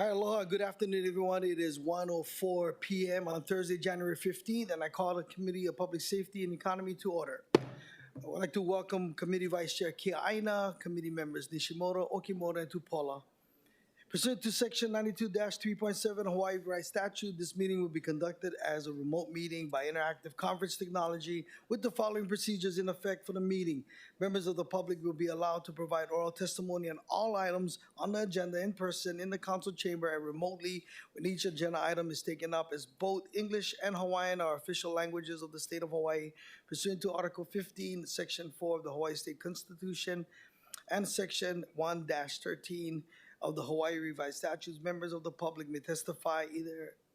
All right, aloha. Good afternoon, everyone. It is 1:04 p.m. on Thursday, January 15th, and I call the Committee of Public Safety and Economy to order. I would like to welcome Committee Vice Chair Kia Aina, Committee Members Nishimoto, Okimoto, and Tupola. Pursuant to Section 92-3.7 Hawaii Rights Statute, this meeting will be conducted as a remote meeting by interactive conference technology with the following procedures in effect for the meeting. Members of the public will be allowed to provide oral testimony on all items on the agenda in person in the council chamber and remotely when each agenda item is taken up, as both English and Hawaiian are official languages of the state of Hawaii pursuant to Article 15, Section 4 of the Hawaii State Constitution and Section 1-13 of the Hawaii Revised Statutes. Members of the public may testify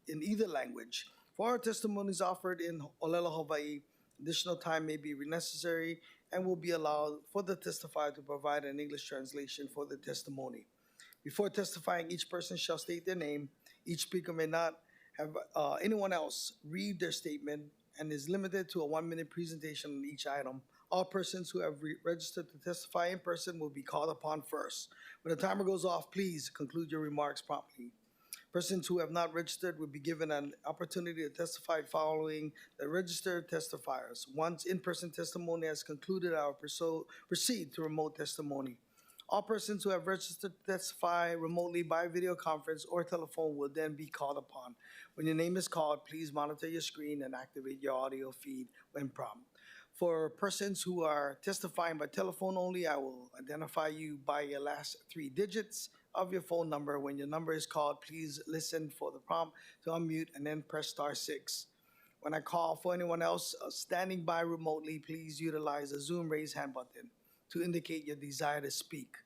in either language. For our testimonies offered in Olelo, Hawaii, additional time may be necessary and will be allowed for the testifier to provide an English translation for the testimony. Before testifying, each person shall state their name. Each speaker may not have anyone else read their statement and is limited to a 1-minute presentation on each item. All persons who have registered to testify in person will be called upon first. When the timer goes off, please conclude your remarks promptly. Persons who have not registered will be given an opportunity to testify following the registered testifiers. Once in-person testimony has concluded, I will proceed to remote testimony. All persons who have registered to testify remotely by video conference or telephone will then be called upon. When your name is called, please monitor your screen and activate your audio feed when prompted. For persons who are testifying by telephone only, I will identify you by your last 3 digits of your phone number. When your number is called, please listen for the prompt to unmute and then press *6. When I call for anyone else standing by remotely, please utilize the Zoom raise hand button to indicate your desire to speak.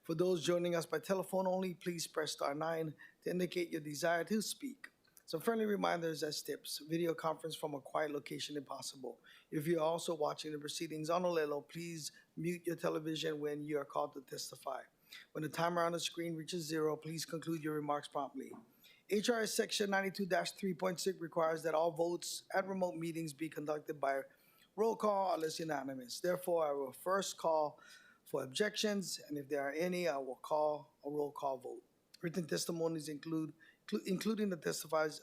For those joining us by telephone only, please press *9 to indicate your desire to speak. Some friendly reminders as tips. Video conference from a quiet location if possible. If you are also watching the proceedings on Olelo, please mute your television when you are called to testify. When the timer on the screen reaches 0, please conclude your remarks promptly. HRS Section 92-3.6 requires that all votes at remote meetings be conducted by roll call unless unanimous. Therefore, I will first call for objections, and if there are any, I will call a roll call vote. Written testimonies including the testifier's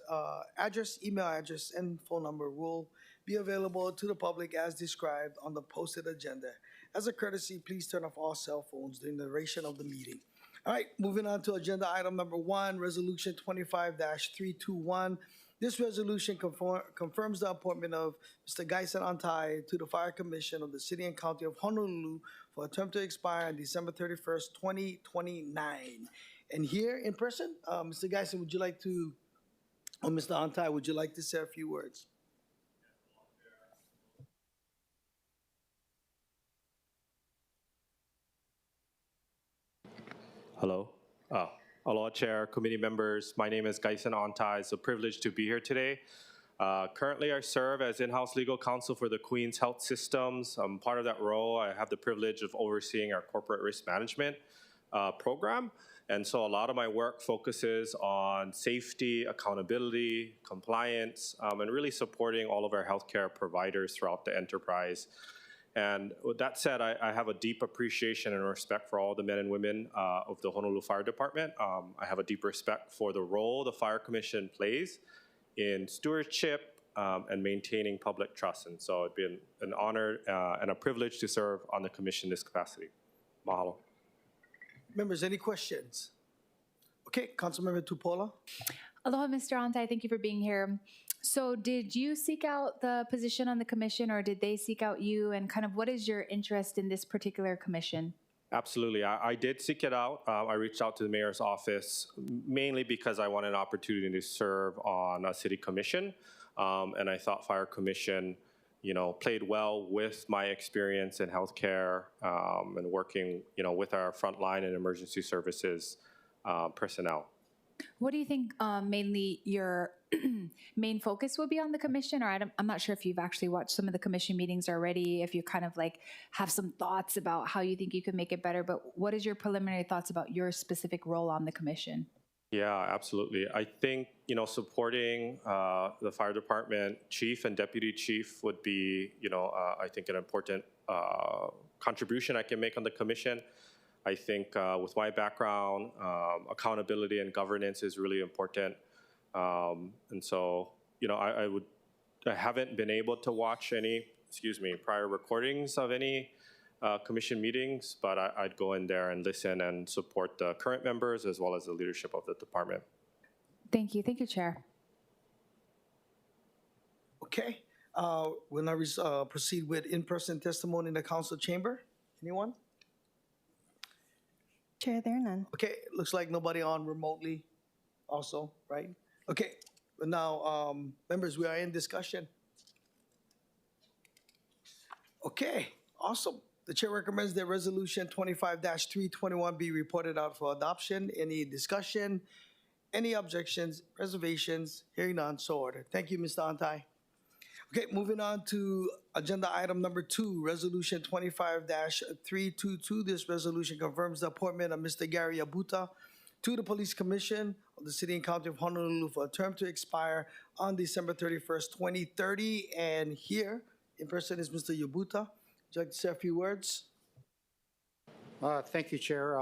address, email address, and phone number will be available to the public as described on the posted agenda. As a courtesy, please turn off all cell phones during the duration of the meeting. All right, moving on to agenda item number 1, Resolution 25-321. This resolution confirms the appointment of Mr. Gaisen Antai to the Fire Commission of the City and County of Honolulu for a term to expire on December 31st, 2029. And here in person, Mr. Gaisen, would you like to, or Mr. Antai, would you like to say a few words? Hello. Aloha, Chair, committee members. My name is Gaisen Antai. It's a privilege to be here today. Currently, I serve as in-house legal counsel for the Queen's Health Systems. Part of that role, I have the privilege of overseeing our corporate risk management program. And so a lot of my work focuses on safety, accountability, compliance, and really supporting all of our healthcare providers throughout the enterprise. And with that said, I have a deep appreciation and respect for all the men and women of the Honolulu Fire Department. I have a deep respect for the role the Fire Commission plays in stewardship and maintaining public trust. And so it's been an honor and a privilege to serve on the commission in this capacity. Mahalo. Members, any questions? Okay, Councilmember Tupola. Aloha, Mr. Antai. Thank you for being here. So did you seek out the position on the commission, or did they seek out you? And kind of what is your interest in this particular commission? Absolutely. I did seek it out. I reached out to the mayor's office mainly because I wanted an opportunity to serve on a city commission. And I thought Fire Commission, played well with my experience in healthcare and working, with our frontline and emergency services personnel. What do you think mainly your main focus will be on the commission? Or I'm not sure if you've actually watched some of the commission meetings already, if you kind of have some thoughts about how you think you could make it better, but what is your preliminary thoughts about your specific role on the commission? Yeah, absolutely. I think, supporting the fire department chief and deputy chief would be, I think an important contribution I can make on the commission. I think with my background, accountability and governance is really important. And so, I haven't been able to watch any, prior recordings of any commission meetings, but I'd go in there and listen and support the current members as well as the leadership of the department. Thank you. Thank you, Chair. Okay, we'll now proceed with in-person testimony in the council chamber. Anyone? Chair, there are none. Okay, looks like nobody on remotely also, right? Okay, but now, members, we are in discussion. Okay, awesome. The chair recommends that resolution 25-321 be reported out for adoption. Any discussion? Any objections, reservations? Hearing none, so ordered. Thank you, Mr. Antai. Okay, moving on to agenda item number 2, resolution 25-322. This resolution confirms the appointment of Mr. Gary Yabuta to the Police Commission of the City and County of Honolulu for a term to expire on December 31st, 2030. And here in person is Mr. Yabuta. Would you like to say a few words? Thank you, Chair.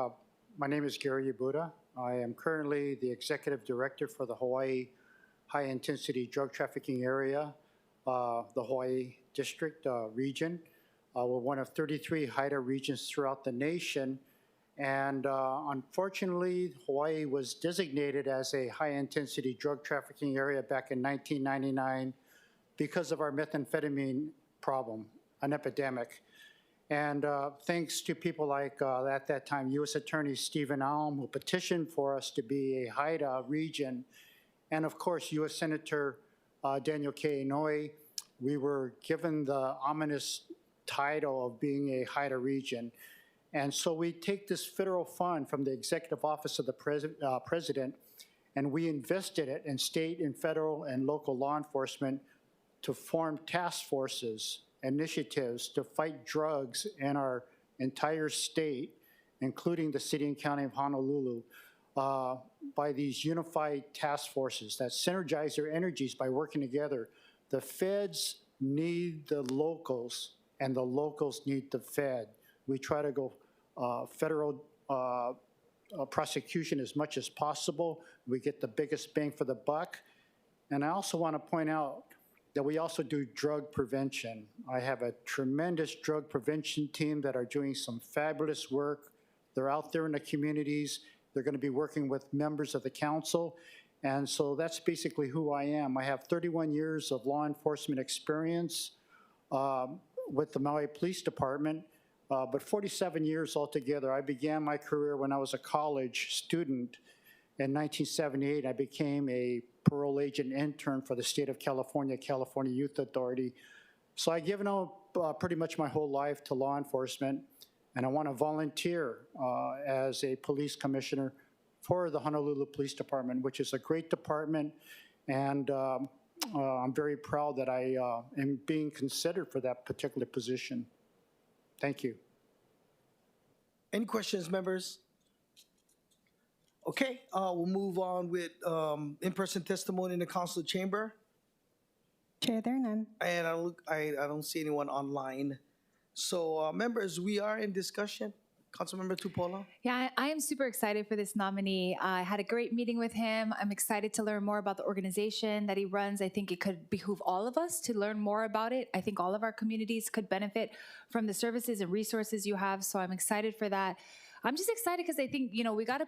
My name is Gary Yabuta. I am currently the Executive Director for the Hawaii High Intensity Drug Trafficking Area, the Hawaii District region. We're one of 33 HIDTA regions throughout the nation. And unfortunately, Hawaii was designated as a high-intensity drug trafficking area back in 1999 because of our methamphetamine problem, an epidemic. And thanks to people like, at that time, U.S. Attorney Stephen Alm, who petitioned for us to be a HIDTA region, and of course, U.S. Senator Daniel K. Inouye, we were given the ominous title of being a HIDTA region. And so we take this federal fund from the Executive Office of the President, and we invested it in state and federal and local law enforcement to form task forces, initiatives to fight drugs in our entire state, including the City and County of Honolulu, by these unified task forces that synergize their energies by working together. The feds need the locals, and the locals need the fed. We try to go federal prosecution as much as possible. We get the biggest bang for the buck. And I also want to point out that we also do drug prevention. I have a tremendous drug prevention team that are doing some fabulous work. They're out there in the communities. They're going to be working with members of the council. And so that's basically who I am. I have 31 years of law enforcement experience with the Maui Police Department, but 47 years altogether. I began my career when I was a college student. In 1978, I became a parole agent intern for the state of California, California Youth Authority. So I've given up pretty much my whole life to law enforcement, and I want to volunteer as a police commissioner for the Honolulu Police Department, which is a great department, and I'm very proud that I am being considered for that particular position. Thank you. Any questions, members? Okay, we'll move on with in-person testimony in the council chamber. Chair, there are none. And I don't see anyone online. So members, we are in discussion. Councilmember Tupola. Yeah, I am super excited for this nominee. I had a great meeting with him. I'm excited to learn more about the organization that he runs. I think it could behoove all of us to learn more about it. I think all of our communities could benefit from the services and resources you have. So I'm excited for that. I'm just excited because I think, we got a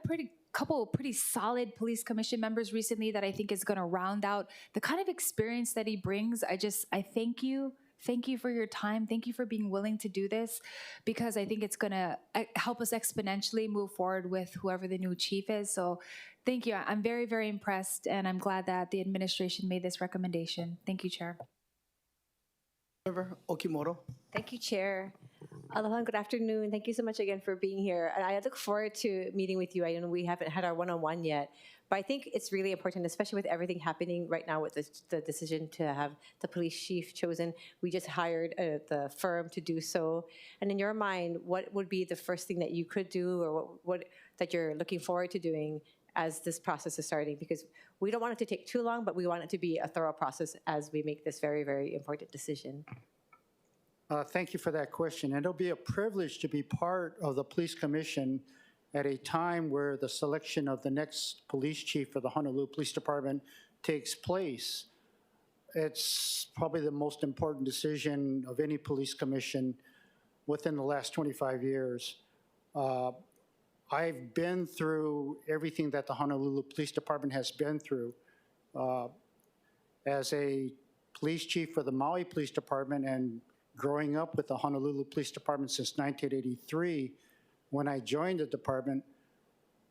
couple pretty solid police commission members recently that I think is going to round out the kind of experience that he brings. I thank you. Thank you for your time. Thank you for being willing to do this, because I think it's going to help us exponentially move forward with whoever the new chief is. So thank you. I'm very, very impressed, and I'm glad that the administration made this recommendation. Thank you, Chair. Member Okimoto. Thank you, Chair. Aloha, good afternoon. Thank you so much again for being here. And I look forward to meeting with you. I know we haven't had our one-on-one yet, but I think it's really important, especially with everything happening right now with the decision to have the police chief chosen. We just hired the firm to do so. And in your mind, what would be the first thing that you could do, or what that you're looking forward to doing as this process is starting? Because we don't want it to take too long, but we want it to be a thorough process as we make this very, very important decision. Thank you for that question. And it'll be a privilege to be part of the Police Commission at a time where the selection of the next police chief for the Honolulu Police Department takes place. It's probably the most important decision of any police commission within the last 25 years. I've been through everything that the Honolulu Police Department has been through. As a police chief for the Maui Police Department and growing up with the Honolulu Police Department since 1983, when I joined the department,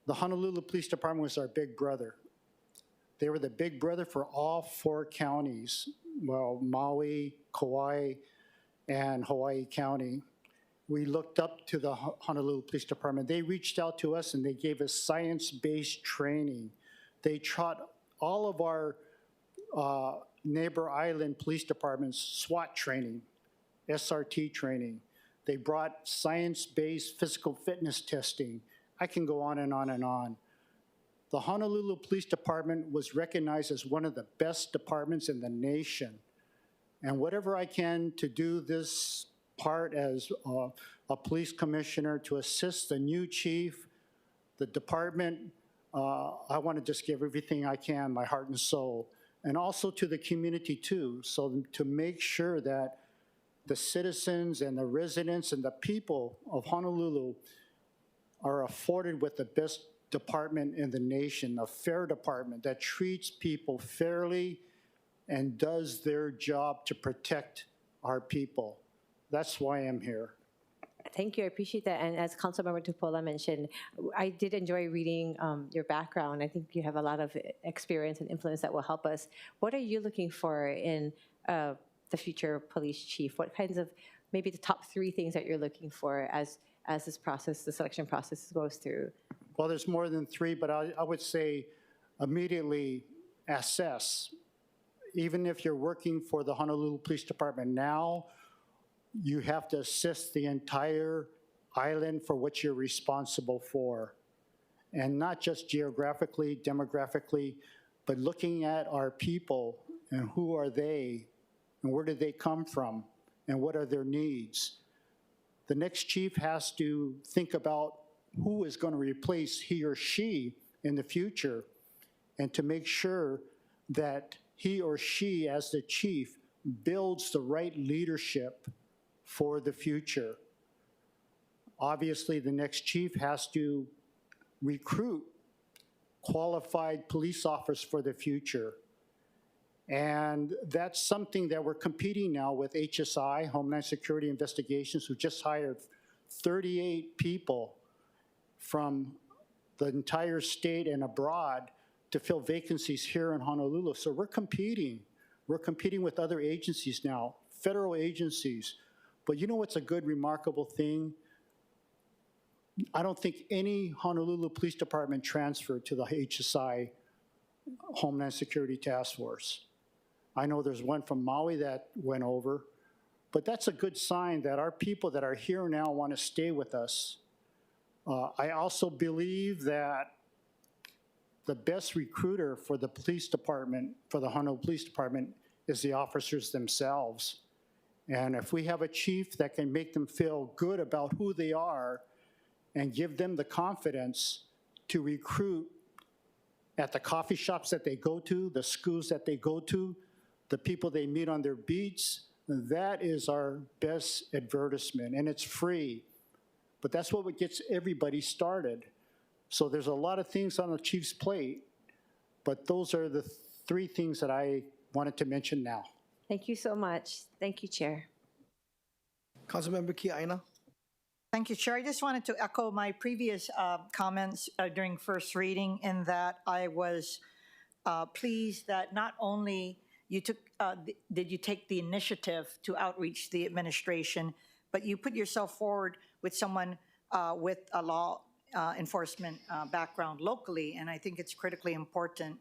the Honolulu Police Department was our big brother. They were the big brother for all 4 counties, well, Maui, Kauai, and Hawaii County. We looked up to the Honolulu Police Department. They reached out to us and they gave us science-based training. They taught all of our neighbor island police departments SWAT training, SRT training. They brought science-based physical fitness testing. I can go on and on and on. The Honolulu Police Department was recognized as one of the best departments in the nation. And whatever I can to do this part as a police commissioner to assist the new chief, the department, I want to just give everything I can, my heart and soul, and also to the community too, so to make sure that the citizens and the residents and the people of Honolulu are afforded with the best department in the nation, a fair department that treats people fairly and does their job to protect our people. That's why I'm here. Thank you, I appreciate that. And as Councilmember Tupola mentioned, I did enjoy reading your background. I think you have a lot of experience and influence that will help us. What are you looking for in the future police chief? What kinds of, maybe the top 3 things that you're looking for as this process, the selection process goes through? Well, there's more than 3, but I would say immediately assess. Even if you're working for the Honolulu Police Department now, you have to assess the entire island for what you're responsible for. And not just geographically, demographically, but looking at our people and who are they and where did they come from and what are their needs. The next chief has to think about who is going to replace he or she in the future and to make sure that he or she as the chief builds the right leadership for the future. Obviously, the next chief has to recruit qualified police officers for the future. And that's something that we're competing now with HSI, Homeland Security Investigations, who just hired 38 people from the entire state and abroad to fill vacancies here in Honolulu. So we're competing. We're competing with other agencies now, federal agencies. But you know what's a good, remarkable thing? I don't think any Honolulu Police Department transferred to the HSI Homeland Security Task Force. I know there's one from Maui that went over, but that's a good sign that our people that are here now want to stay with us. I also believe that the best recruiter for the police department, for the Honolulu Police Department, is the officers themselves. And if we have a chief that can make them feel good about who they are and give them the confidence to recruit at the coffee shops that they go to, the schools that they go to, the people they meet on their beats, that is our best advertisement, and it's free. But that's what gets everybody started. So there's a lot of things on the chief's plate, but those are the 3 things that I wanted to mention now. Thank you so much. Thank you, Chair. Councilmember Kiaina. Thank you, Chair. I just wanted to echo my previous comments during first reading in that I was pleased that not only did you take the initiative to outreach the administration, but you put yourself forward with someone with a law enforcement background locally, and I think it's critically important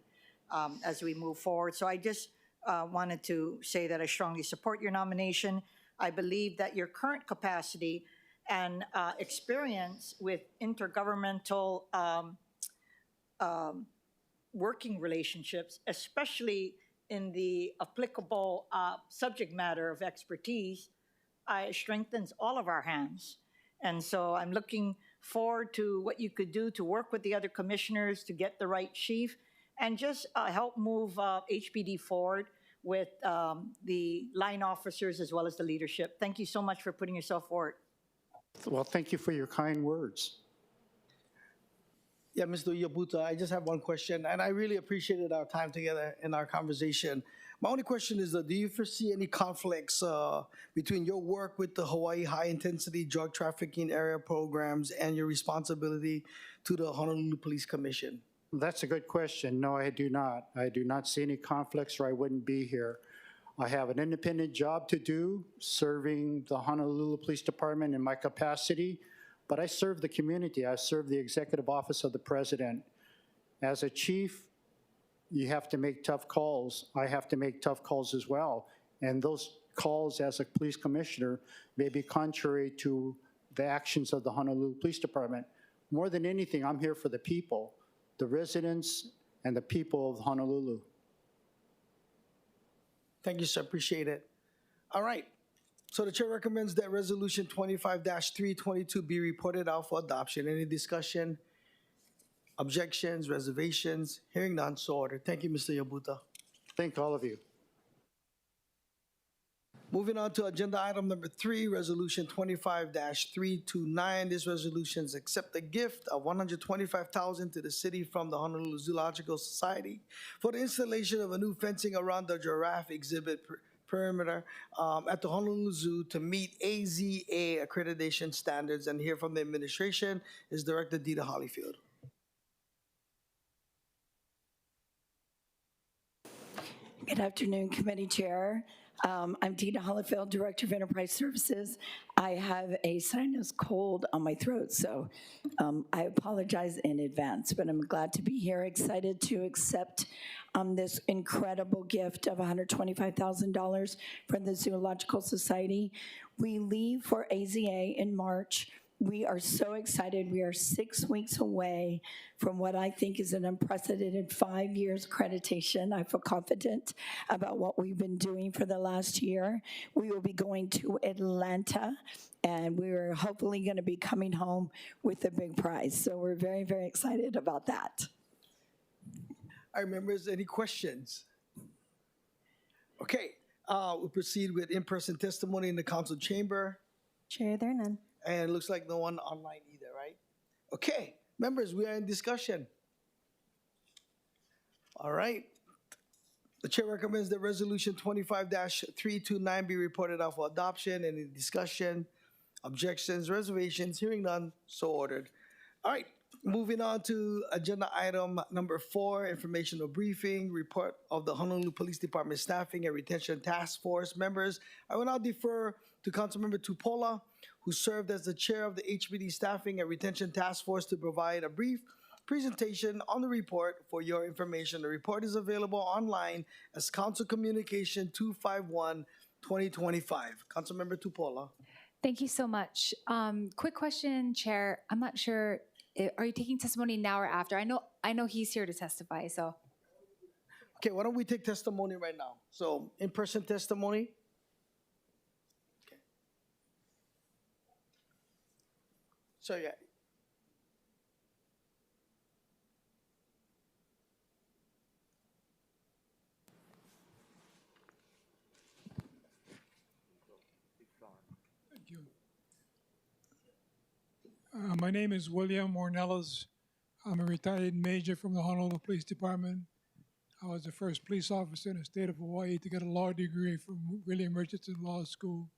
as we move forward. So I just wanted to say that I strongly support your nomination. I believe that your current capacity and experience with intergovernmental working relationships, especially in the applicable subject matter of expertise, it strengthens all of our hands. And so I'm looking forward to what you could do to work with the other commissioners to get the right chief and just help move HPD forward with the line officers as well as the leadership. Thank you so much for putting yourself forward. Well, thank you for your kind words. Yeah, Mr. Yabuta, I just have one question, and I really appreciated our time together in our conversation. My only question is, do you foresee any conflicts between your work with the Hawaii High-Intensity Drug Trafficking Area Programs and your responsibility to the Honolulu Police Commission? That's a good question. No, I do not. I do not see any conflicts or I wouldn't be here. I have an independent job to do, serving the Honolulu Police Department in my capacity, but I serve the community. I serve the executive office of the president. As a chief, you have to make tough calls. I have to make tough calls as well. And those calls as a police commissioner may be contrary to the actions of the Honolulu Police Department. More than anything, I'm here for the people, the residents and the people of Honolulu. Thank you, sir. Appreciate it. All right. So the chair recommends that Resolution 25-322 be reported out for adoption. Any discussion, objections, reservations? Hearing none, so ordered. Thank you, Mr. Yabuta. Thank all of you. Moving on to agenda item number 3, Resolution 25-329. This resolution is accept a gift of $125,000 to the city from the Honolulu Zoological Society for the installation of a new fencing around the giraffe exhibit perimeter at the Honolulu Zoo to meet AZA accreditation standards. And here from the administration is Director Dita Hollyfield. Good afternoon, Committee Chair. I'm Dita Hollifield, Director of Enterprise Services. I have a sinus cold on my throat, so I apologize in advance, but I'm glad to be here, excited to accept this incredible gift of $125,000 from the Zoological Society. We leave for AZA in March. We are so excited. We are 6 weeks away from what I think is an unprecedented 5 years accreditation. I feel confident about what we've been doing for the last year. We will be going to Atlanta, and we're hopefully going to be coming home with a big prize. So we're very, very excited about that. All right, members, any questions? Okay, we'll proceed with in-person testimony in the council chamber. Chair, there are none. And it looks like no one online either, right? Okay, members, we are in discussion. All right. The chair recommends that Resolution 25-329 be reported out for adoption. Any discussion, objections, reservations? Hearing none, so ordered. All right, moving on to agenda item number 4, informational briefing, report of the Honolulu Police Department Staffing and Retention Task Force. Members, I will now defer to Councilmember Tupola, who served as the chair of the HPD Staffing and Retention Task Force, to provide a brief presentation on the report for your information. The report is available online as Council Communication 251-2025. Councilmember Tupola. Thank you so much. Quick question, Chair. I'm not sure, are you taking testimony now or after? I know he's here to testify, so. Okay, why don't we take testimony right now? So, in-person testimony. Okay. So, yeah. Thank you. My name is William Ornelas. I'm a retired major from the Honolulu Police Department. I was the first police officer in the state of Hawaii to get a law degree from William Richardson Law School.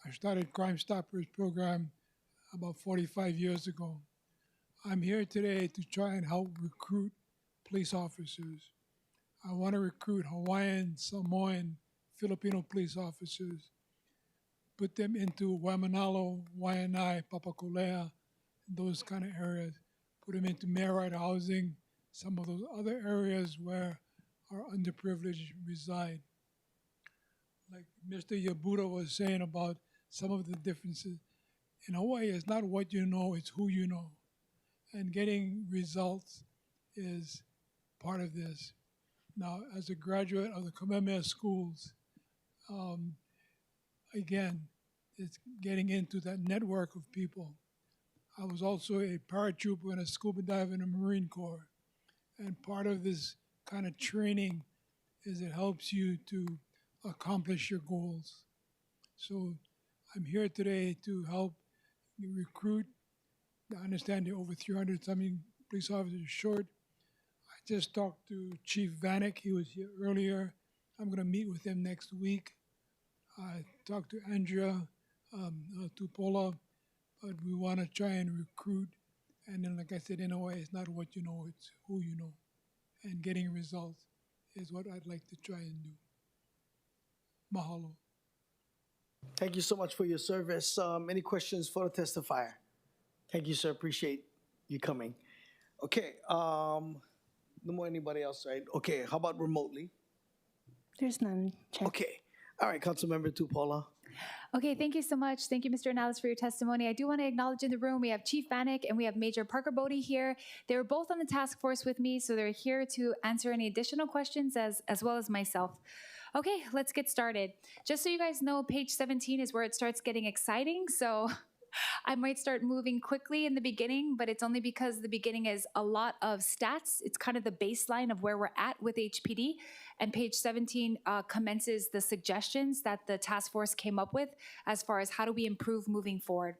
I started Crime Stoppers program about 45 years ago. I'm here today to try and help recruit police officers. I want to recruit Hawaiian, Samoan, Filipino police officers, put them into Waimanalo, Waianae, Papakolea, those kind of areas, put them into mayor-right housing, some of those other areas where our underprivileged reside. Like Mr. Yabuta was saying about some of the differences, in Hawaii, it's not what you know, it's who you know. And getting results is part of this. Now, as a graduate of the Kamehameha schools, again, it's getting into that network of people. I was also a paratrooper and a scuba diver in the Marine Corps. And part of this kind of training is it helps you to accomplish your goals. So I'm here today to help you recruit. I understand there are over 300 something police officers short. I just talked to Chief Vanek. He was here earlier. I'm going to meet with him next week. I talked to Andrea Tupola, but we want to try and recruit. And then, like I said, in a way, it's not what you know, it's who you know. And getting results is what I'd like to try and do. Mahalo. Thank you so much for your service. Any questions for the testifier? Thank you, sir. Appreciate you coming. Okay. No more anybody else, right? Okay. How about remotely? There's none, Chair. Okay. All right, Councilmember Tupola. Okay, thank you so much. Thank you, Mr. Anales, for your testimony. I do want to acknowledge in the room, we have Chief Vanek and we have Major Parker Bodie here. They were both on the task force with me, so they're here to answer any additional questions as well as myself. Okay, let's get started. Just so you guys know, page 17 is where it starts getting exciting, so I might start moving quickly in the beginning, but it's only because the beginning is a lot of stats. It's kind of the baseline of where we're at with HPD. And page 17 commences the suggestions that the task force came up with as far as how do we improve moving forward.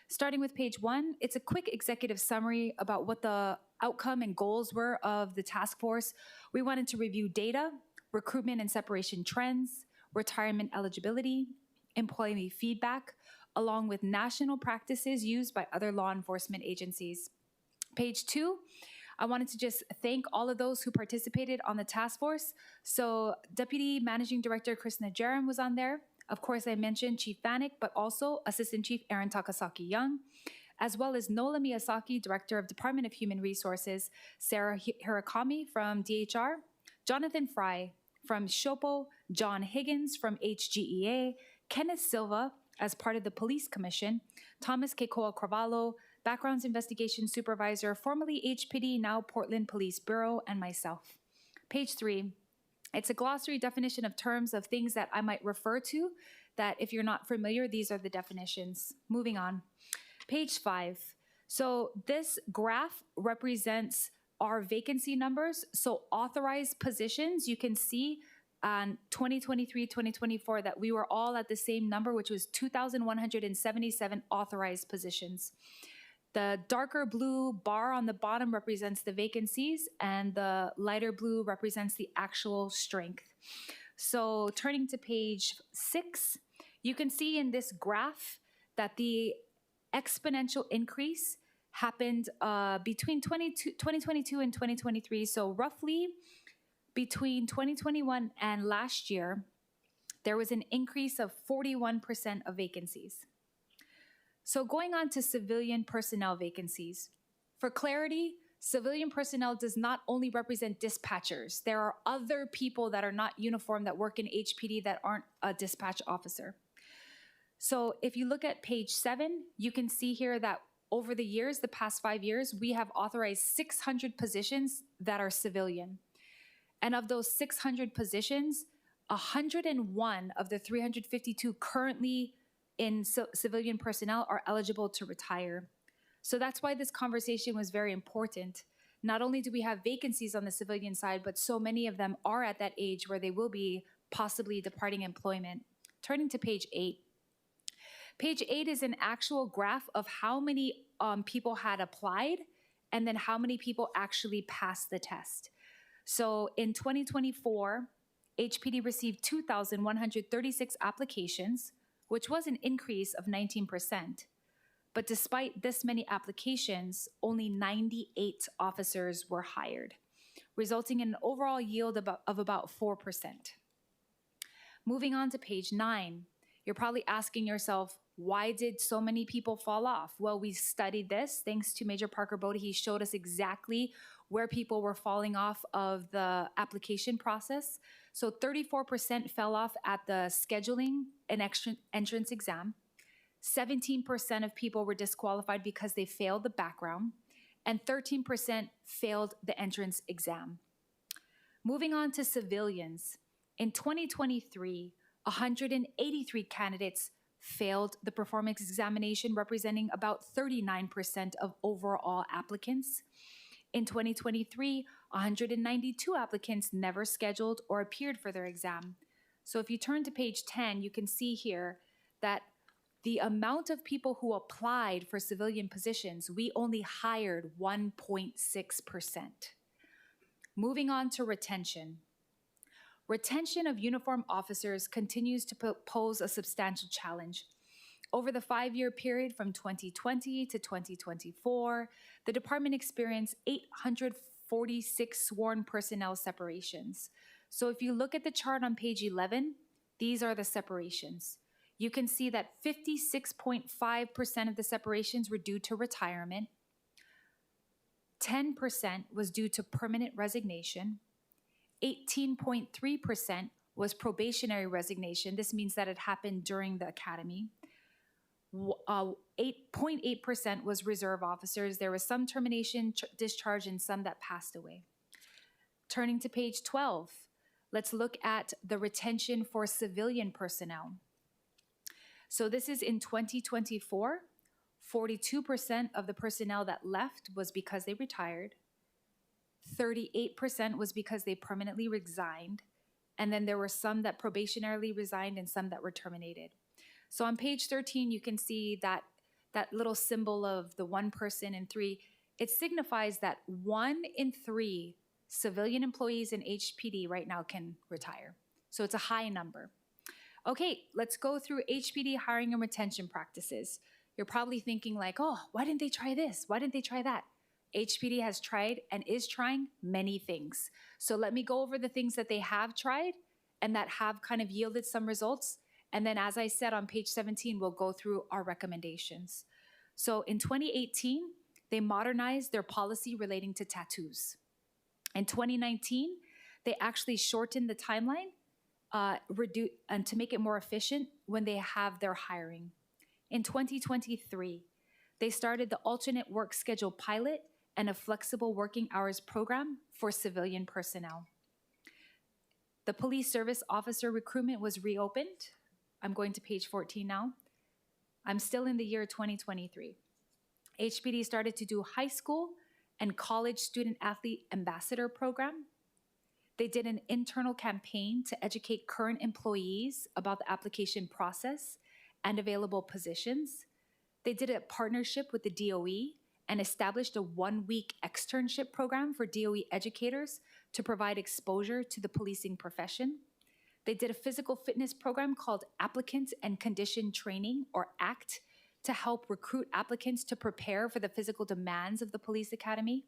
Starting with page 1, it's a quick executive summary about what the outcome and goals were of the task force. We wanted to review data, recruitment and separation trends, retirement eligibility, employee feedback, along with national practices used by other law enforcement agencies. Page 2, I wanted to just thank all of those who participated on the task force. So Deputy Managing Director Chris Najaran was on there. Of course, I mentioned Chief Vanek, but also Assistant Chief Aaron Takasaki Young, as well as Nola Miyasaki, Director of Department of Human Resources, Sarah Hirakami from DHR, Jonathan Fry from SHOPO, John Higgins from HGEA, Kenneth Silva as part of the Police Commission, Thomas Kekoa Carvalho, Backgrounds Investigation Supervisor, formerly HPD, now Portland Police Bureau, and myself. Page 3, it's a glossary definition of terms of things that I might refer to, that if you're not familiar, these are the definitions. Moving on. Page 5. So this graph represents our vacancy numbers. So authorized positions, you can see on 2023, 2024, that we were all at the same number, which was 2,177 authorized positions. The darker blue bar on the bottom represents the vacancies, and the lighter blue represents the actual strength. So turning to page 6, you can see in this graph that the exponential increase happened between 2022 and 2023. So roughly between 2021 and last year, there was an increase of 41% of vacancies. So going on to civilian personnel vacancies. For clarity, civilian personnel does not only represent dispatchers. There are other people that are not uniformed that work in HPD that aren't a dispatch officer. So if you look at page 7, you can see here that over the years, the past 5 years, we have authorized 600 positions that are civilian. And of those 600 positions, 101 of the 352 currently in civilian personnel are eligible to retire. So that's why this conversation was very important. Not only do we have vacancies on the civilian side, but so many of them are at that age where they will be possibly departing employment. Turning to page 8. Page 8 is an actual graph of how many people had applied and then how many people actually passed the test. So in 2024, HPD received 2,136 applications, which was an increase of 19%. But despite this many applications, only 98 officers were hired, resulting in an overall yield of about 4%. Moving on to page 9, you're probably asking yourself, why did so many people fall off? Well, we studied this thanks to Major Parker Bodie. He showed us exactly where people were falling off of the application process. So 34% fell off at the scheduling and entrance exam. 17% of people were disqualified because they failed the background, and 13% failed the entrance exam. Moving on to civilians. In 2023, 183 candidates failed the performance examination, representing about 39% of overall applicants. In 2023, 192 applicants never scheduled or appeared for their exam. So if you turn to page 10, you can see here that the amount of people who applied for civilian positions, we only hired 1.6%. Moving on to retention. Retention of uniformed officers continues to pose a substantial challenge. Over the 5-year period from 2020 to 2024, the department experienced 846 sworn personnel separations. So if you look at the chart on page 11, these are the separations. You can see that 56.5% of the separations were due to retirement, 10% was due to permanent resignation, 18.3% was probationary resignation. This means that it happened during the academy. 8.8% was reserve officers. There was some termination, discharge, and some that passed away. Turning to page 12, let's look at the retention for civilian personnel. So this is in 2024, 42% of the personnel that left was because they retired, 38% was because they permanently resigned, and then there were some that probationarily resigned and some that were terminated. So on page 13, you can see that little symbol of the 1 person in 3. It signifies that 1 in 3 civilian employees in HPD right now can retire. So it's a high number. Okay, let's go through HPD hiring and retention practices. You're probably thinking like, oh, why didn't they try this? Why didn't they try that? HPD has tried and is trying many things. So let me go over the things that they have tried and that have kind of yielded some results. And then as I said on page 17, we'll go through our recommendations. So in 2018, they modernized their policy relating to tattoos. In 2019, they actually shortened the timeline and to make it more efficient when they have their hiring. In 2023, they started the alternate work schedule pilot and a flexible working hours program for civilian personnel. The police service officer recruitment was reopened. I'm going to page 14 now. I'm still in the year 2023. HPD started to do high school and college student athlete ambassador program. They did an internal campaign to educate current employees about the application process and available positions. They did a partnership with the DOE and established a 1-week externship program for DOE educators to provide exposure to the policing profession. They did a physical fitness program called Applicant and Condition Training, or ACT, to help recruit applicants to prepare for the physical demands of the police academy.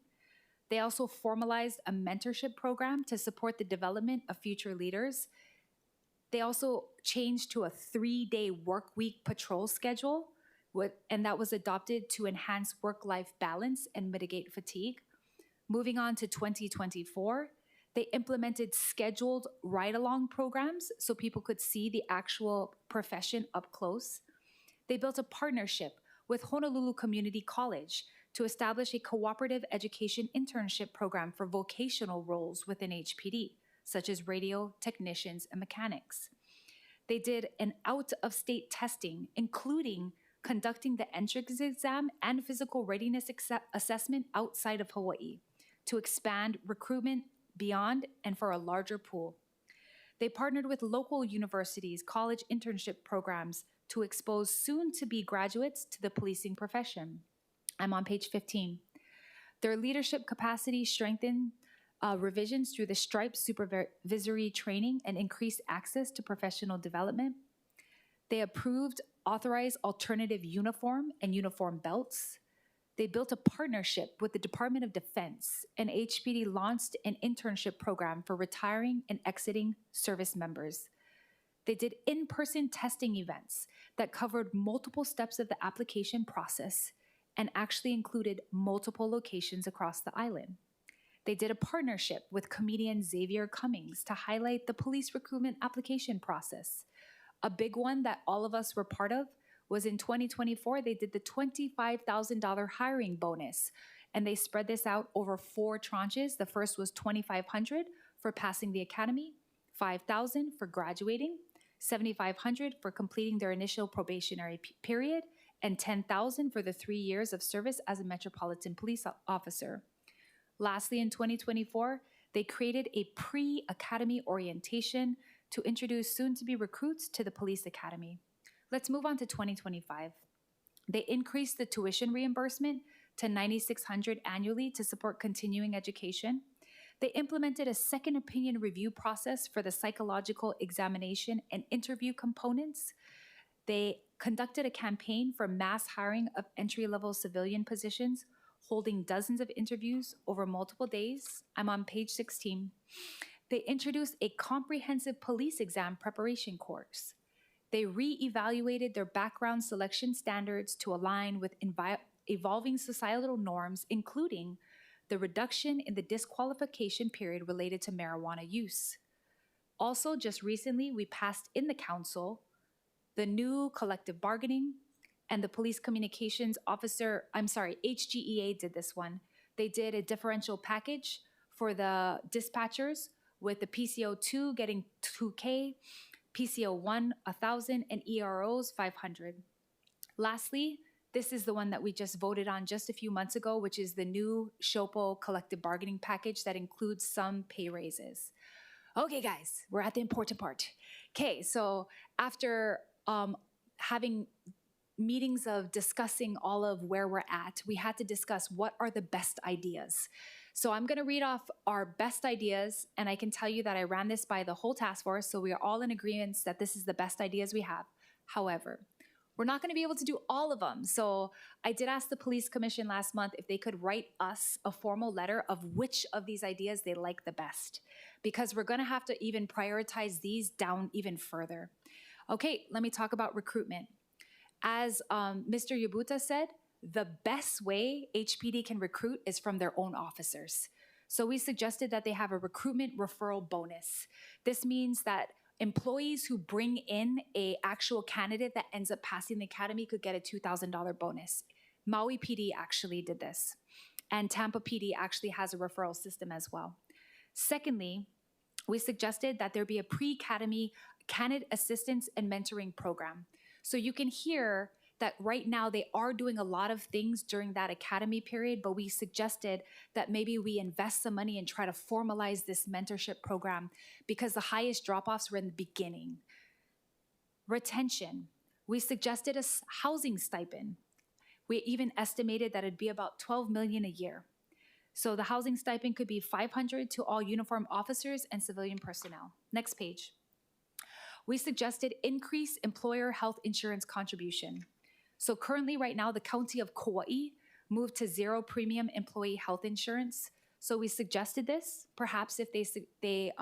They also formalized a mentorship program to support the development of future leaders. They also changed to a 3-day work week patrol schedule, and that was adopted to enhance work-life balance and mitigate fatigue. Moving on to 2024, they implemented scheduled ride-along programs so people could see the actual profession up close. They built a partnership with Honolulu Community College to establish a cooperative education internship program for vocational roles within HPD, such as radio technicians and mechanics. They did an out-of-state testing, including conducting the entrance exam and physical readiness assessment outside of Hawaii to expand recruitment beyond and for a larger pool. They partnered with local universities, college internship programs to expose soon-to-be graduates to the policing profession. I'm on page 15. Their leadership capacity strengthened revisions through the STRIPE supervisory training and increased access to professional development. They approved authorized alternative uniform and uniform belts. They built a partnership with the Department of Defense, and HPD launched an internship program for retiring and exiting service members. They did in-person testing events that covered multiple steps of the application process and actually included multiple locations across the island. They did a partnership with comedian Xavier Cummings to highlight the police recruitment application process. A big one that all of us were part of was in 2024, they did the $25,000 hiring bonus, and they spread this out over 4 tranches. The first was $2,500 for passing the academy, $5,000 for graduating, $7,500 for completing their initial probationary period, and $10,000 for the 3 years of service as a Metropolitan Police Officer. Lastly, in 2024, they created a pre-academy orientation to introduce soon-to-be recruits to the police academy. Let's move on to 2025. They increased the tuition reimbursement to $9,600 annually to support continuing education. They implemented a second opinion review process for the psychological examination and interview components. They conducted a campaign for mass hiring of entry-level civilian positions, holding dozens of interviews over multiple days. I'm on page 16. They introduced a comprehensive police exam preparation course. They re-evaluated their background selection standards to align with evolving societal norms, including the reduction in the disqualification period related to marijuana use. Also, just recently, we passed in the council the new collective bargaining, and the police communications officer, HGEA did this one. They did a differential package for the dispatchers with the PCO2 getting $2K, PCO1 $1,000, and EROs $500. Lastly, this is the one that we just voted on just a few months ago, which is the new SHOPO collective bargaining package that includes some pay raises. Okay, guys, we're at the important part. Okay, so after having meetings of discussing all of where we're at, we had to discuss what are the best ideas. So I'm gonna read off our best ideas, and I can tell you that I ran this by the whole task force, so we are all in agreement that this is the best ideas we have. However, we're not gonna be able to do all of them. So I did ask the police commission last month if they could write us a formal letter of which of these ideas they like the best, because we're gonna have to even prioritize these down even further. Okay, let me talk about recruitment. As Mr. Yabuta said, the best way HPD can recruit is from their own officers. So we suggested that they have a recruitment referral bonus. This means that employees who bring in an actual candidate that ends up passing the academy could get a $2,000 bonus. Maui PD actually did this, and Tampa PD actually has a referral system as well. Secondly, we suggested that there be a pre-academy candidate assistance and mentoring program. So you can hear that right now they are doing a lot of things during that academy period, but we suggested that maybe we invest some money and try to formalize this mentorship program because the highest drop-offs were in the beginning. Retention. We suggested a housing stipend. We even estimated that it'd be about $12 million a year. So the housing stipend could be $500 to all uniformed officers and civilian personnel. Next page. We suggested increase employer health insurance contribution. So currently right now, the county of Kauai moved to zero premium employee health insurance. So we suggested this, perhaps if they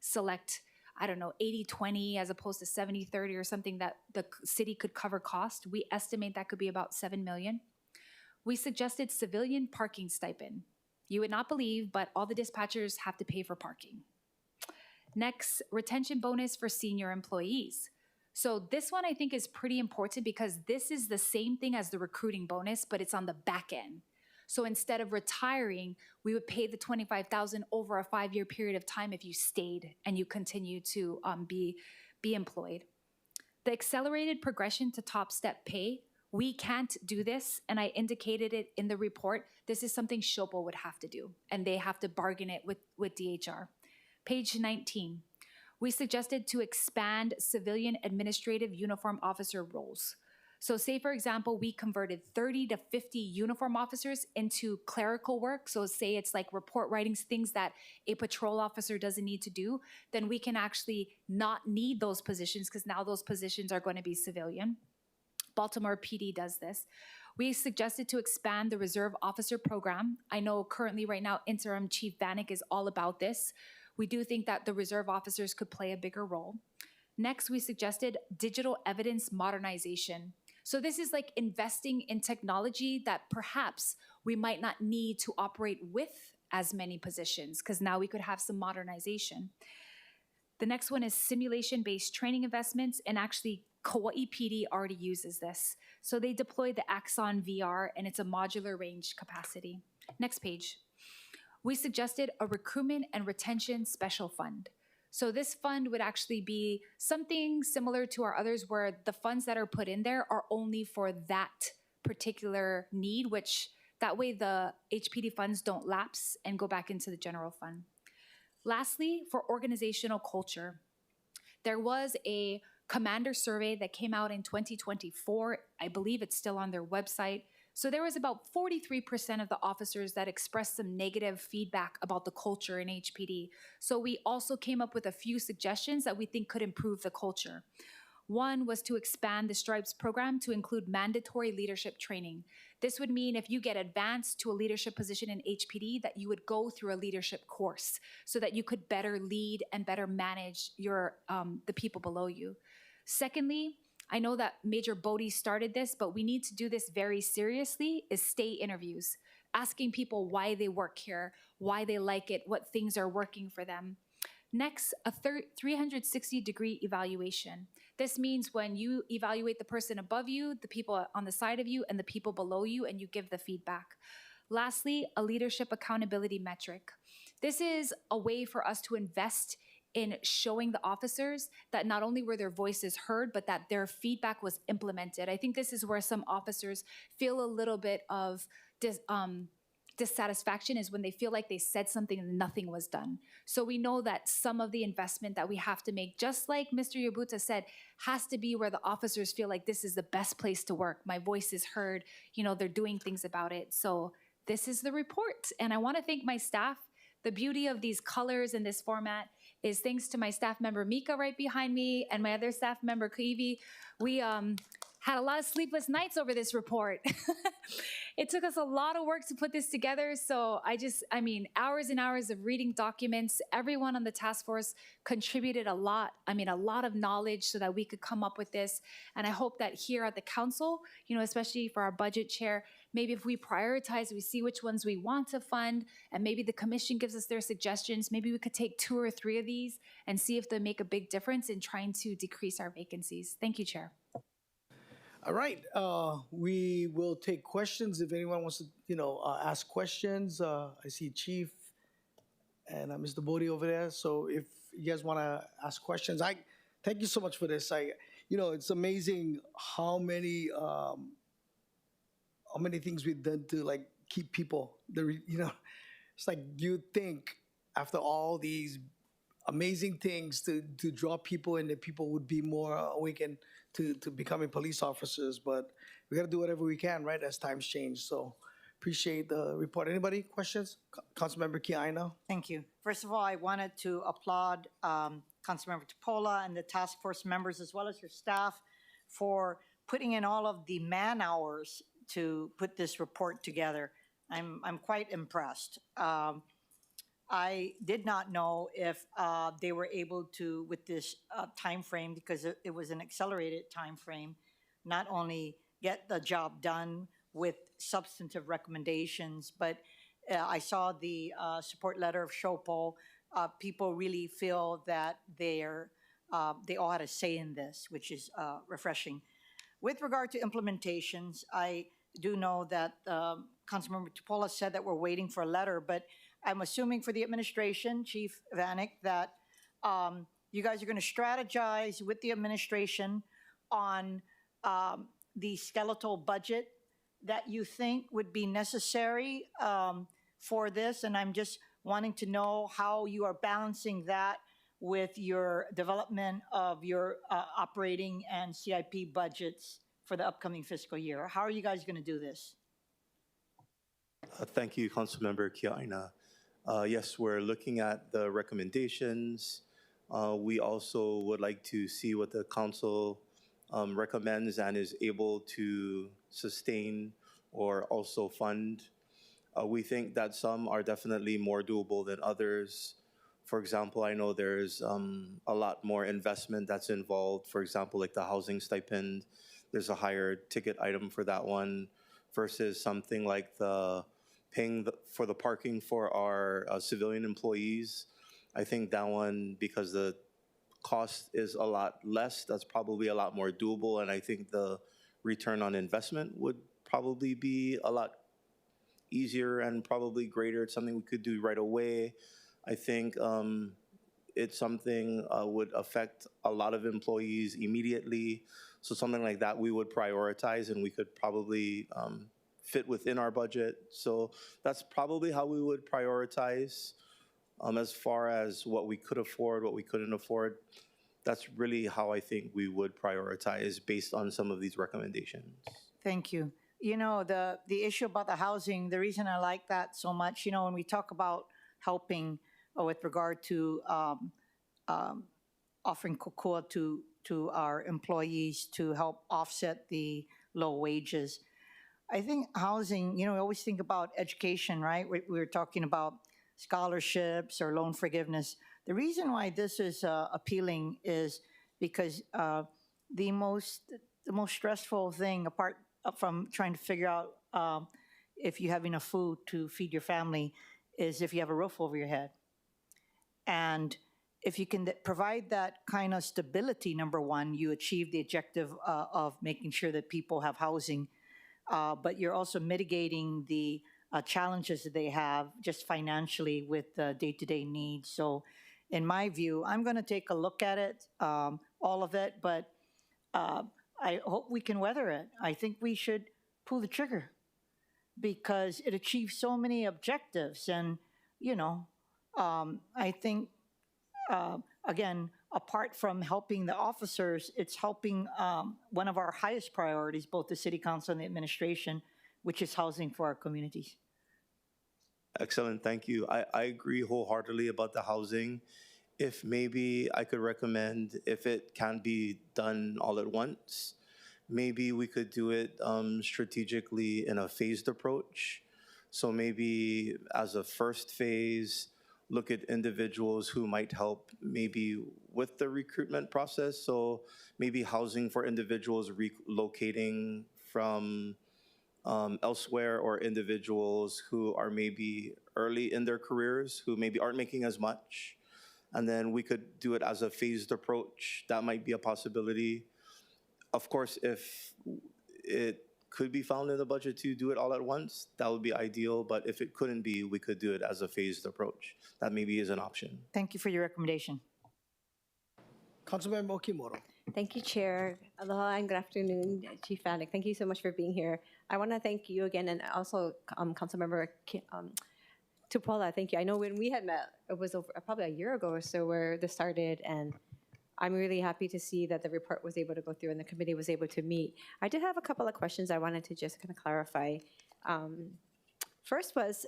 select, I don't know, 80-20 as opposed to 70-30 or something that the city could cover cost. We estimate that could be about $7 million. We suggested civilian parking stipend. You would not believe, but all the dispatchers have to pay for parking. Next, retention bonus for senior employees. So this one I think is pretty important because this is the same thing as the recruiting bonus, but it's on the back end. So instead of retiring, we would pay the $25,000 over a 5-year period of time if you stayed and you continue to be employed. The accelerated progression to top step pay, we can't do this, and I indicated it in the report. This is something SHOPO would have to do, and they have to bargain it with DHR. Page 19, we suggested to expand civilian administrative uniform officer roles. So say, for example, we converted 30 to 50 uniform officers into clerical work. So say it's like report writings, things that a patrol officer doesn't need to do, then we can actually not need those positions because now those positions are going to be civilian. Baltimore PD does this. We suggested to expand the reserve officer program. I know currently right now, Interim Chief Vanek is all about this. We do think that the reserve officers could play a bigger role. Next, we suggested digital evidence modernization. So this is like investing in technology that perhaps we might not need to operate with as many positions because now we could have some modernization. The next one is simulation-based training investments, and actually Kauai PD already uses this. So they deploy the Axon VR, and it's a modular range capacity. Next page. We suggested a recruitment and retention special fund. So this fund would actually be something similar to our others where the funds that are put in there are only for that particular need, which that way the HPD funds don't lapse and go back into the general fund. Lastly, for organizational culture, there was a commander survey that came out in 2024. I believe it's still on their website. So there was about 43% of the officers that expressed some negative feedback about the culture in HPD. So we also came up with a few suggestions that we think could improve the culture. One was to expand the Stripes program to include mandatory leadership training. This would mean if you get advanced to a leadership position in HPD, that you would go through a leadership course so that you could better lead and better manage your the people below you. Secondly, I know that Major Bodie started this, but we need to do this very seriously, is stay interviews, asking people why they work here, why they like it, what things are working for them. Next, a 360-degree evaluation. This means when you evaluate the person above you, the people on the side of you, and the people below you, and you give the feedback. Lastly, a leadership accountability metric. This is a way for us to invest in showing the officers that not only were their voices heard, but that their feedback was implemented. I think this is where some officers feel a little bit of dissatisfaction, is when they feel like they said something and nothing was done. So we know that some of the investment that we have to make, just like Mr. Yabuta said, has to be where the officers feel like this is the best place to work. My voice is heard, they're doing things about it. So this is the report. And I want to thank my staff. The beauty of these colors in this format is thanks to my staff member Mika right behind me and my other staff member Kaivi. We had a lot of sleepless nights over this report. It took us a lot of work to put this together. So hours and hours of reading documents. Everyone on the task force contributed a lot of knowledge so that we could come up with this. And I hope that here at the council, especially for our budget chair, maybe if we prioritize, we see which ones we want to fund, and maybe the commission gives us their suggestions, maybe we could take 2 or 3 of these and see if they make a big difference in trying to decrease our vacancies. Thank you, Chair. All right, we will take questions if anyone wants to, ask questions. I see Chief and Mr. Bodie over there. So if you guys want to ask questions, I thank you so much for this. It's amazing how many things we've done to keep people. It's like you think after all these amazing things to draw people in, that people would be more awakened to becoming police officers, but we got to do whatever we can, right, as times change. So appreciate the report. Anybody, questions? Councilmember Kiaina. Thank you. First of all, I wanted to applaud Councilmember Tupola and the task force members, as well as your staff, for putting in all of the man hours to put this report together. I'm quite impressed. I did not know if they were able to, with this time frame, because it was an accelerated time frame, not only get the job done with substantive recommendations, but I saw the support letter of SHOPO. People really feel that they all had a say in this, which is refreshing. With regard to implementations, I do know that Councilmember Tupola said that we're waiting for a letter, but I'm assuming for the administration, Chief Vanek, that you guys are going to strategize with the administration on the skeletal budget that you think would be necessary for this. And I'm just wanting to know how you are balancing that with your development of your operating and CIP budgets for the upcoming fiscal year. How are you guys going to do this? Thank you, Councilmember Kiaina. Yes, we're looking at the recommendations. We also would like to see what the council recommends and is able to sustain or also fund. We think that some are definitely more doable than others. For example, I know there's a lot more investment that's involved. For example, like the housing stipend, there's a higher ticket item for that one versus something like the paying for the parking for our civilian employees. I think that one, because the cost is a lot less, that's probably a lot more doable, and I think the return on investment would probably be a lot easier and probably greater. It's something we could do right away. I think it's something would affect a lot of employees immediately. So something like that we would prioritize, and we could probably fit within our budget. So that's probably how we would prioritize. As far as what we could afford, what we couldn't afford, that's really how I think we would prioritize based on some of these recommendations. Thank you. You know, the issue about the housing, the reason I like that so much, you know, when we talk about helping with regard to offering kokua to our employees to help offset the low wages, I think housing, you know, we always think about education, right? We're talking about scholarships or loan forgiveness. The reason why this is appealing is because the most stressful thing, apart from trying to figure out if you have enough food to feed your family, is if you have a roof over your head. And if you can provide that kind of stability, number one, you achieve the objective of making sure that people have housing, but you're also mitigating the challenges that they have just financially with day-to-day needs. So in my view, I'm going to take a look at it, all of it, but I hope we can weather it. I think we should pull the trigger because it achieves so many objectives. And, you know, I think, again, apart from helping the officers, it's helping one of our highest priorities, both the city council and the administration, which is housing for our communities. Excellent, thank you. I agree wholeheartedly about the housing. If maybe I could recommend, if it can be done all at once, maybe we could do it strategically in a phased approach. So maybe as a first phase, look at individuals who might help maybe with the recruitment process. So maybe housing for individuals relocating from elsewhere, or individuals who are maybe early in their careers who maybe aren't making as much. And then we could do it as a phased approach. That might be a possibility. Of course, if it could be found in the budget to do it all at once, that would be ideal. But if it couldn't be, we could do it as a phased approach. That maybe is an option. Thank you for your recommendation. Councilmember Okimoro. Thank you, Chair. Aloha and good afternoon, Chief Vanek. Thank you so much for being here. I want to thank you again, and also Councilmember Tupola, thank you. I know when we had met, it was over, probably a year ago or so where this started, and I'm really happy to see that the report was able to go through and the committee was able to meet. I did have a couple of questions I wanted to just kind of clarify. First was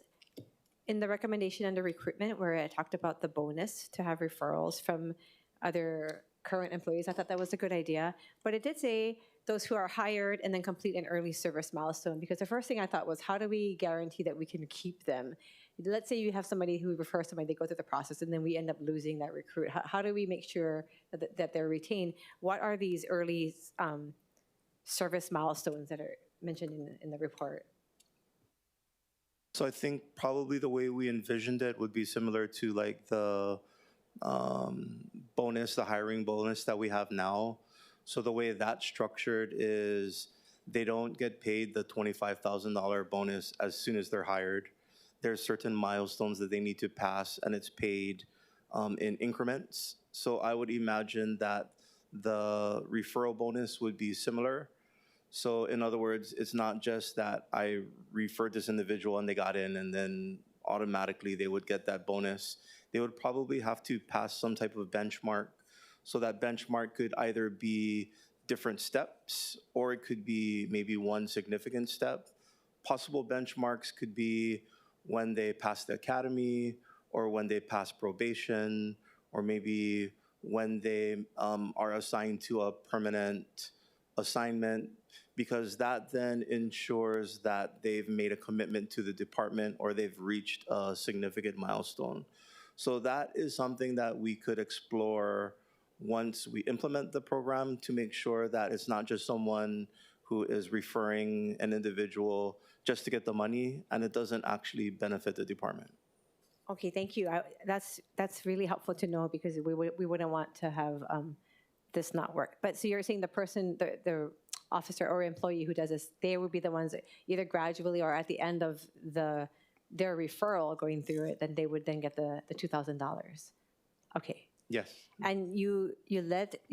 in the recommendation under recruitment where I talked about the bonus to have referrals from other current employees. I thought that was a good idea, but it did say those who are hired and then complete an early service milestone, because the first thing I thought was, how do we guarantee that we can keep them? Let's say you have somebody who refers somebody, they go through the process, and then we end up losing that recruit. How do we make sure that they're retained? What are these early service milestones that are mentioned in the report? So I think probably the way we envisioned it would be similar to like the bonus, the hiring bonus that we have now. So the way that's structured is they don't get paid the $25,000 bonus as soon as they're hired. There's certain milestones that they need to pass, and it's paid in increments. So I would imagine that the referral bonus would be similar. So in other words, it's not just that I referred this individual and they got in and then automatically they would get that bonus. They would probably have to pass some type of benchmark. So that benchmark could either be different steps, or it could be maybe one significant step. Possible benchmarks could be when they pass the academy, or when they pass probation, or maybe when they are assigned to a permanent assignment, because that then ensures that they've made a commitment to the department or they've reached a significant milestone. So that is something that we could explore once we implement the program, to make sure that it's not just someone who is referring an individual just to get the money and it doesn't actually benefit the department. Okay, thank you. That's really helpful to know, because we wouldn't want to have this not work. But so you're saying the person, the officer or employee who does this, they would be the ones that either gradually or at the end of their referral going through it, then they would then get the $2,000. Okay. Yes. And you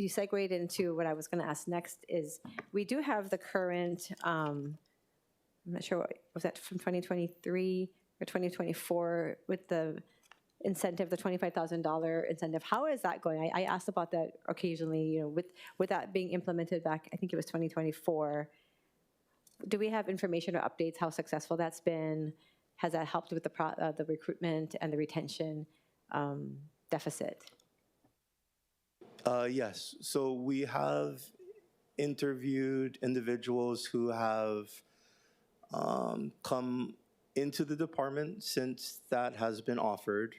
segued into what I was going to ask next is, we do have the current, I'm not sure, was that from 2023 or 2024 with the incentive, the $25,000 incentive? How is that going? I asked about that occasionally, you know, with that being implemented back, I think it was 2024. Do we have information or updates how successful that's been? Has that helped with the recruitment and the retention deficit? Yes. So we have interviewed individuals who have come into the department since that has been offered.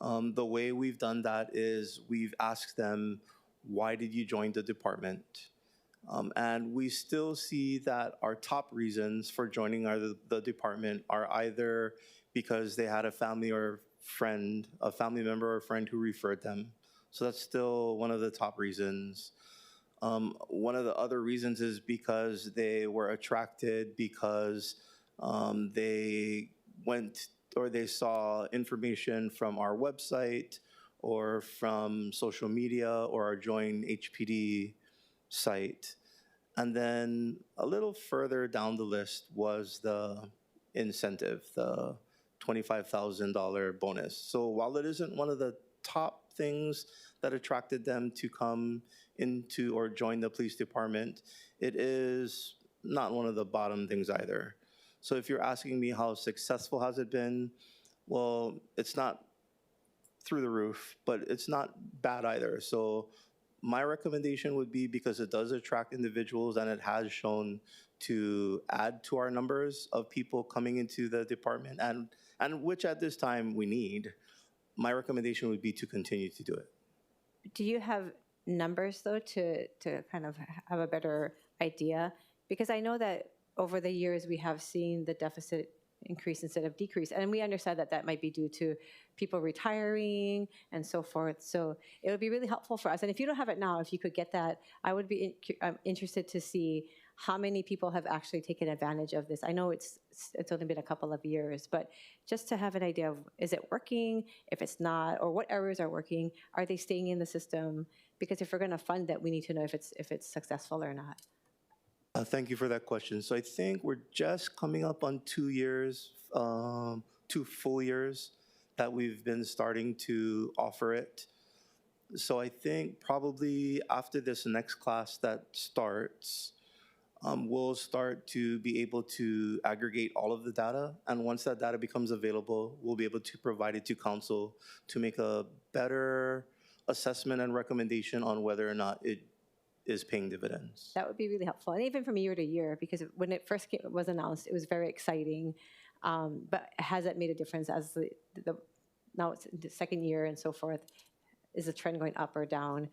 The way we've done that is we've asked them, why did you join the department? And we still see that our top reasons for joining the department are either because they had a family member or friend who referred them. So that's still one of the top reasons. One of the other reasons is because they were attracted because they went or they saw information from our website or from social media or our Join HPD site. And then a little further down the list was the incentive, the $25,000 bonus. So while it isn't one of the top things that attracted them to come into or join the police department, it is not one of the bottom things either. So if you're asking me how successful has it been, well, it's not through the roof, but it's not bad either. So my recommendation would be, because it does attract individuals and it has shown to add to our numbers of people coming into the department, and which at this time we need, my recommendation would be to continue to do it. Do you have numbers, though, to kind of have a better idea? Because I know that over the years we have seen the deficit increase instead of decrease. And we understand that that might be due to people retiring and so forth. So it would be really helpful for us. And if you don't have it now, if you could get that, I would be interested to see how many people have actually taken advantage of this. I know it's only been a couple of years, but just to have an idea of, is it working? If it's not, or what areas are working? Are they staying in the system? Because if we're going to fund that, we need to know if it's successful or not. Thank you for that question. So I think we're just coming up on 2 years, 2 full years that we've been starting to offer it. So I think probably after this next class that starts, we'll start to be able to aggregate all of the data. And once that data becomes available, we'll be able to provide it to council to make a better assessment and recommendation on whether or not it is paying dividends. That would be really helpful. And even from year to year, because when it first was announced, it was very exciting. But has it made a difference as now it's the second year and so forth? Is the trend going up or down?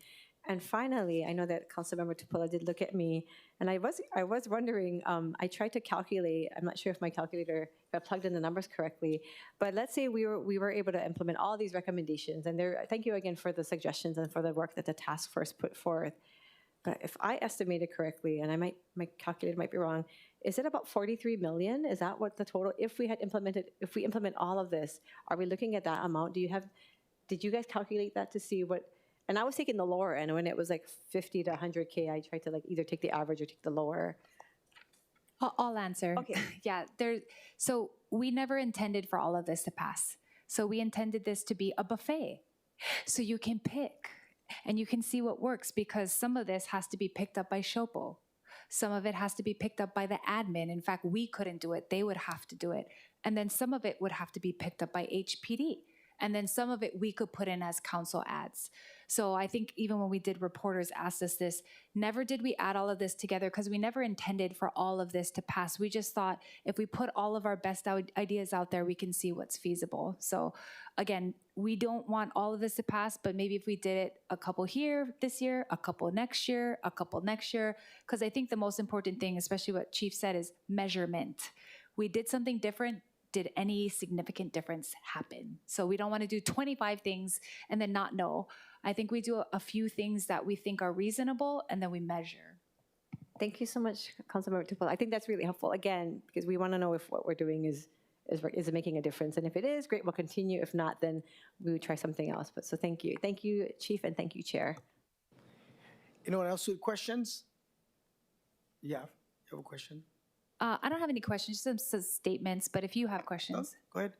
And finally, I know that Councilmember Tupola did look at me, and I was wondering, I tried to calculate, I'm not sure if my calculator, if I plugged in the numbers correctly, but let's say we were able to implement all these recommendations, and thank you again for the suggestions and for the work that the task force put forth. But if I estimated correctly, and my calculator might be wrong, is it about 43 million? Is that what the total, if we implement all of this, are we looking at that amount? Did you guys calculate that to see what? And I was taking the lower end. When it was like 50 to 100K, I tried to either take the average or take the lower. I'll answer. Okay. Yeah, so we never intended for all of this to pass. So we intended this to be a buffet. So you can pick and you can see what works, because some of this has to be picked up by SHOPO. Some of it has to be picked up by the admin. In fact, we couldn't do it. They would have to do it. And then some of it would have to be picked up by HPD. And then some of it we could put in as council ads. So I think even when we did, reporters asked us this, never did we add all of this together, because we never intended for all of this to pass. We just thought if we put all of our best ideas out there, we can see what's feasible. So again, we don't want all of this to pass, but maybe if we did it a couple here this year, a couple next year, a couple next year, because I think the most important thing, especially what Chief said, is measurement. We did something different. Did any significant difference happen? So we don't want to do 25 things and then not know. I think we do a few things that we think are reasonable, and then we measure. Thank you so much, Councilmember Tupola. I think that's really helpful, again, because we want to know if what we're doing is is it making a difference? And if it is, great, we'll continue. If not, then we would try something else. But so thank you. Thank you, Chief, and thank you, Chair. Anyone else with questions? Yeah, you have a question? I don't have any questions, just some statements, but if you have questions. Go ahead.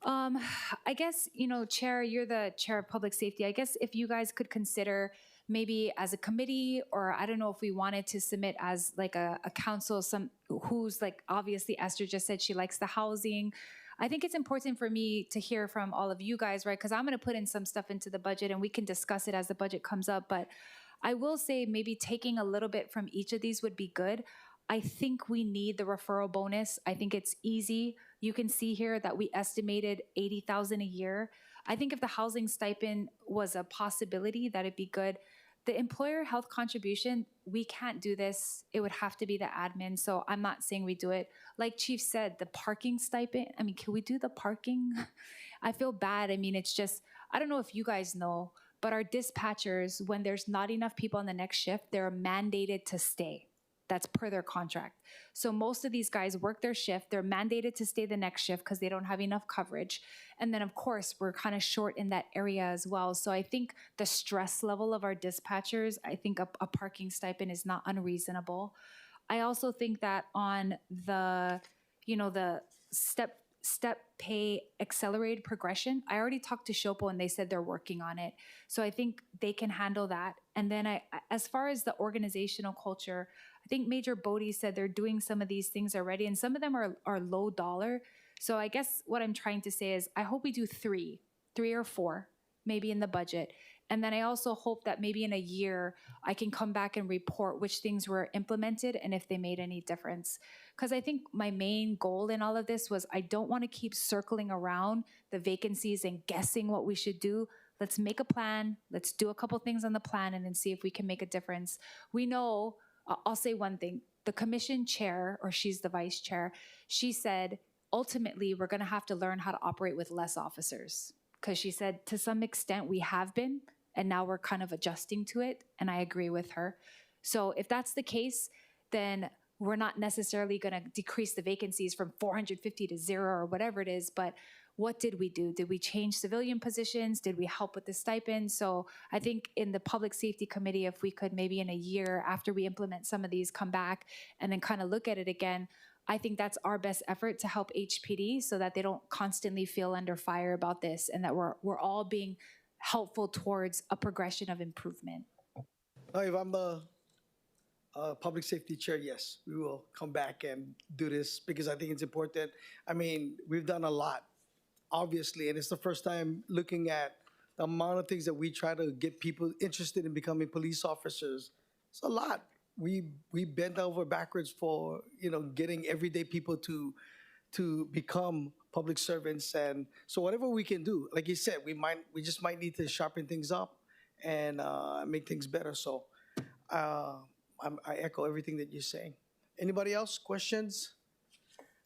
I guess, Chair, you're the Chair of Public Safety. I guess if you guys could consider maybe as a committee, or I don't know if we wanted to submit as like a council, who's like, obviously Esther just said she likes the housing. I think it's important for me to hear from all of you guys, right? Because I'm going to put in some stuff into the budget and we can discuss it as the budget comes up. But I will say maybe taking a little bit from each of these would be good. I think we need the referral bonus. I think it's easy. You can see here that we estimated $80,000 a year. I think if the housing stipend was a possibility, that'd be good. The employer health contribution, we can't do this. It would have to be the admin. So I'm not saying we do it. Like Chief said, the parking stipend, I mean, can we do the parking? I feel bad. I mean, it's just, I don't know if you guys know, but our dispatchers, when there's not enough people on the next shift, they're mandated to stay. That's per their contract. So most of these guys work their shift. They're mandated to stay the next shift because they don't have enough coverage. And then, of course, we're kind of short in that area as well. So I think the stress level of our dispatchers, I think a parking stipend is not unreasonable. I also think that on the, the step pay accelerated progression, I already talked to Shopo and they said they're working on it. So I think they can handle that. And then as far as the organizational culture, I think Major Bodie said they're doing some of these things already, and some of them are low dollar. So I guess what I'm trying to say is I hope we do three or four, maybe in the budget. And then I also hope that maybe in a year, I can come back and report which things were implemented and if they made any difference. Because I think my main goal in all of this was I don't want to keep circling around the vacancies and guessing what we should do. Let's make a plan. Let's do a couple things on the plan and then see if we can make a difference. We know, I'll say one thing. The commission chair, or she's the vice chair, she said, ultimately, we're going to have to learn how to operate with less officers. Because she said, to some extent, we have been, and now we're kind of adjusting to it, and I agree with her. So if that's the case, then we're not necessarily going to decrease the vacancies from 450 to 0 or whatever it is, but what did we do? Did we change civilian positions? Did we help with the stipend? So I think in the Public Safety Committee, if we could maybe in a year after we implement some of these come back and then kind of look at it again, I think that's our best effort to help HPD so that they don't constantly feel under fire about this and that we're all being helpful towards a progression of improvement. Now, if I'm the public safety chair, yes, we will come back and do this because I think it's important. I mean, we've done a lot, obviously, and it's the first time looking at the amount of things that we try to get people interested in becoming police officers. It's a lot. We bent over backwards for getting everyday people to become public servants, and so whatever we can do, like you said, we just might need to sharpen things up and make things better. So I echo everything that you're saying. Anybody else? Questions?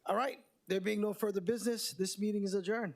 All right. There being no further business, this meeting is adjourned.